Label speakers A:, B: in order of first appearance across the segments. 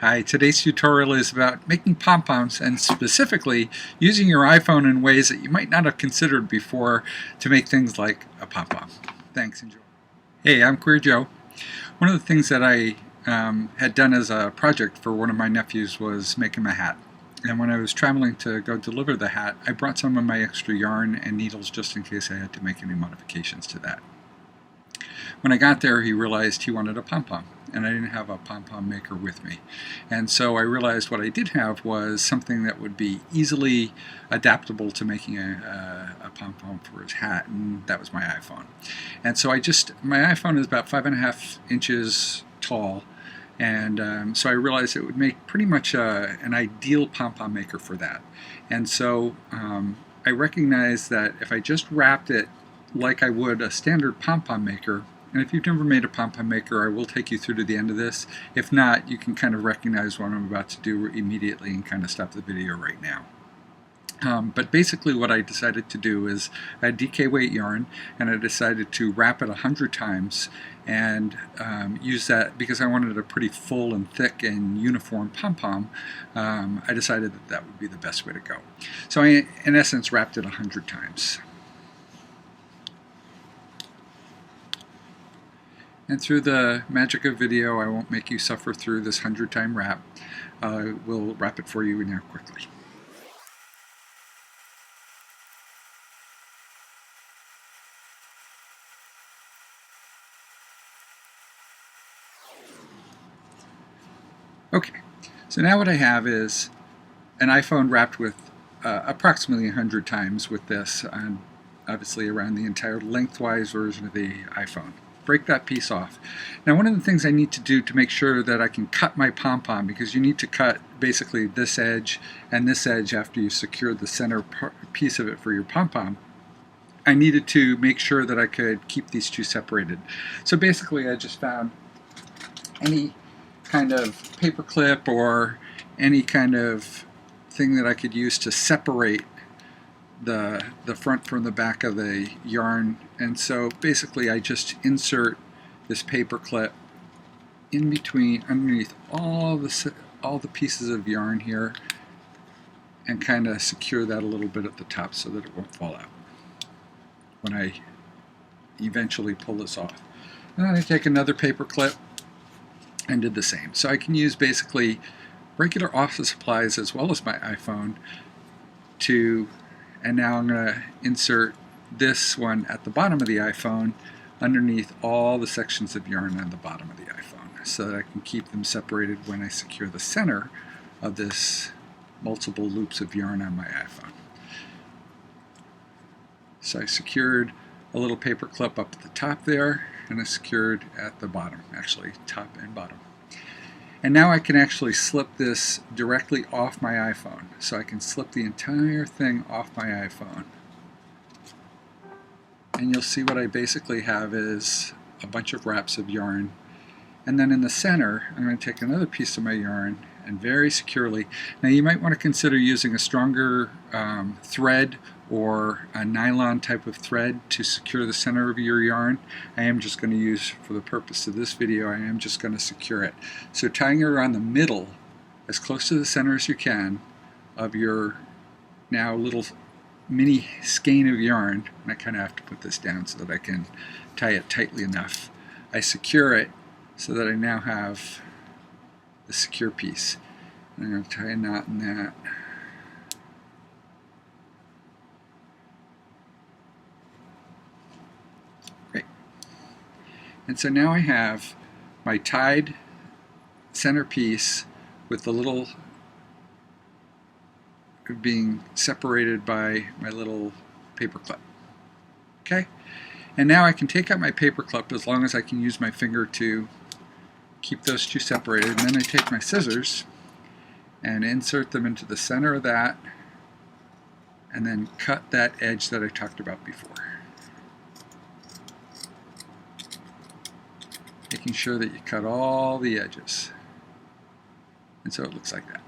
A: Hi, today's tutorial is about making pom-poms and specifically using your iPhone in ways that you might not have considered before to make things like a pom-pom. Thanks, enjoy. Hey, I'm Queer Joe. One of the things that I had done as a project for one of my nephews was make him a hat. And when I was traveling to go deliver the hat, I brought some of my extra yarn and needles just in case I had to make any modifications to that. When I got there, he realized he wanted a pom-pom, and I didn't have a pom-pom maker with me. And so I realized what I did have was something that would be easily adaptable to making a pom-pom for his hat, and that was my iPhone. And so my iPhone is about 5.5 inches tall, and so I realized it would make pretty much an ideal pom-pom maker for that. And so I recognized that if I just wrapped it like I would a standard pom-pom maker, and if you've never made a pom-pom maker, I will take you through to the end of this. If not, you can kind of recognize what I'm about to do immediately and kind of stop the video right now. But basically what I decided to do is I had DK weight yarn, and I decided to wrap it 100 times and use that because I wanted a pretty full and thick and uniform pom-pom. I decided that that would be the best way to go. So I, in essence, wrapped it 100 times. And through the magic of video, I won't make you suffer through this 100-time wrap. We'll wrap it for you now quickly. Okay, so now what I have is an iPhone wrapped with approximately 100 times with this, and obviously around the entire lengthwise version of the iPhone. Break that piece off. Now, one of the things I need to do to make sure that I can cut my pom-pom, because you need to cut basically this edge and this edge after you secure the center piece of it for your pom-pom, I needed to make sure that I could keep these two separated. So basically I just found any kind of paper clip or any kind of thing that I could use to separate the front from the back of the yarn. And so basically I just insert this paper clip in between, underneath all the pieces of yarn here, and kind of secure that a little bit at the top so that it won't fall out when I eventually pull this off. And then I take another paper clip and did the same. So I can use basically regular office supplies as well as my iPhone and now I'm going to insert this one at the bottom of the iPhone underneath all the sections of yarn on the bottom of the iPhone so that I can keep them separated when I secure the center of this multiple loops of yarn on my iPhone. So I secured a little paper clip up at the top there, and I secured at the bottom, actually top and bottom. And now I can actually slip this directly off my iPhone. So I can slip the entire thing off my iPhone. And you'll see what I basically have is a bunch of wraps of yarn. And then in the center, I'm going to take another piece of my yarn and very securely. Now you might want to consider using a stronger thread or a nylon type of thread to secure the center of your yarn. I am just going to use, for the purpose of this video, I am just going to secure it. So tying it around the middle, as close to the center as you can, of your now little mini skein of yarn, and I kind of have to put this down so that I can tie it tightly enough. I secure it so that I now have the secure piece. And I'm going to tie a knot in that. Great. And so now I have my tied center piece with the little being separated by my little paper clip. Okay? And now I can take out my paper clip as long as I can use my finger to keep those two separated. And then I take my scissors and insert them into the center of that, and then cut that edge that I talked about before. Making sure that you cut all the edges. And so it looks like that.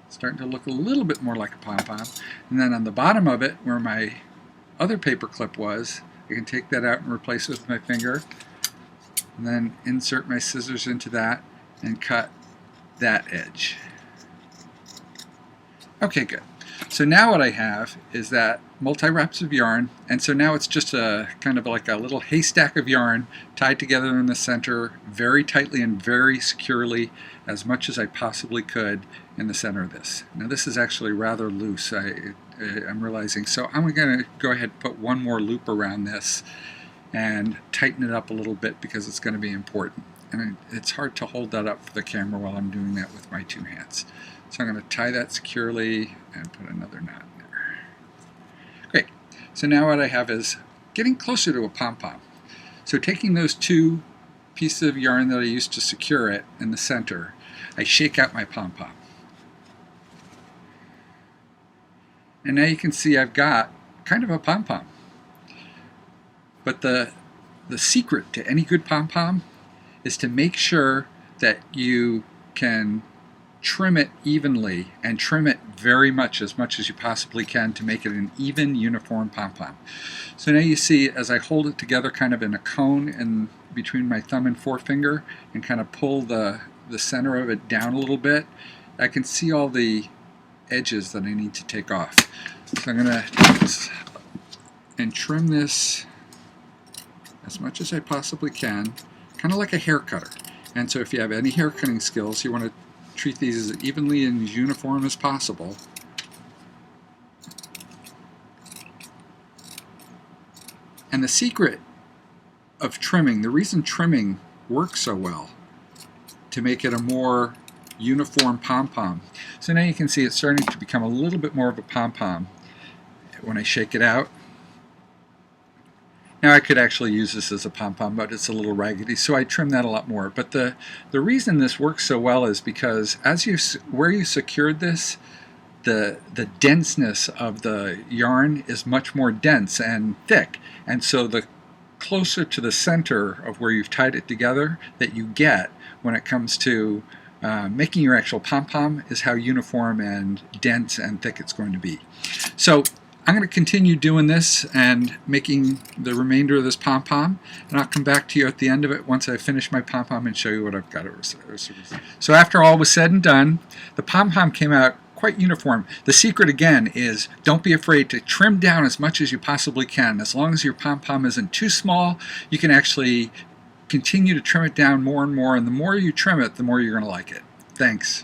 A: It's starting to look a little bit more like a pom-pom. And then on the bottom of it, where my other paper clip was, I can take that out and replace it with my finger, and then insert my scissors into that and cut that edge. Okay, good. So now what I have is that multi-wraps of yarn, and so now it's just a kind of like a little haystack of yarn tied together in the center very tightly and very securely, as much as I possibly could in the center of this. Now this is actually rather loose, I'm realizing, so I'm going to go ahead and put one more loop around this and tighten it up a little bit because it's going to be important. And it's hard to hold that up for the camera while I'm doing that with my two hands. So I'm going to tie that securely and put another knot in there. Great. So now what I have is getting closer to a pom-pom. So taking those two pieces of yarn that I used to secure it in the center, I shake out my pom-pom. And now you can see I've got kind of a pom-pom. But the secret to any good pom-pom is to make sure that you can trim it evenly and trim it very much as you possibly can to make it an even, uniform pom-pom. So now you see as I hold it together kind of in a cone in between my thumb and forefinger and kind of pull the center of it down a little bit, I can see all the edges that I need to take off. So I'm going to and trim this as much as I possibly can, kind of like a hair cutter. And so if you have any hair cutting skills, you want to treat these as evenly and as uniform as possible. And the secret of trimming, the reason trimming works so well to make it a more uniform pom-pom. So now you can see it's starting to become a little bit more of a pom-pom when I shake it out. Now I could actually use this as a pom-pom, but it's a little raggedy, so I trim that a lot more. But the reason this works so well is because where you secured this, the denseness of the yarn is much more dense and thick. And so the closer to the center of where you've tied it together that you get when it comes to making your actual pom-pom is how uniform and dense and thick it's going to be. So I'm going to continue doing this and making the remainder of this pom-pom, and I'll come back to you at the end of it once I finish my pom-pom and show you what I've got. So after all was said and done, the pom-pom came out quite uniform. The secret again is don't be afraid to trim down as much as you possibly can. As long as your pom-pom isn't too small, you can actually continue to trim it down more and more, and the more you trim it, the more you're going to like it. Thanks.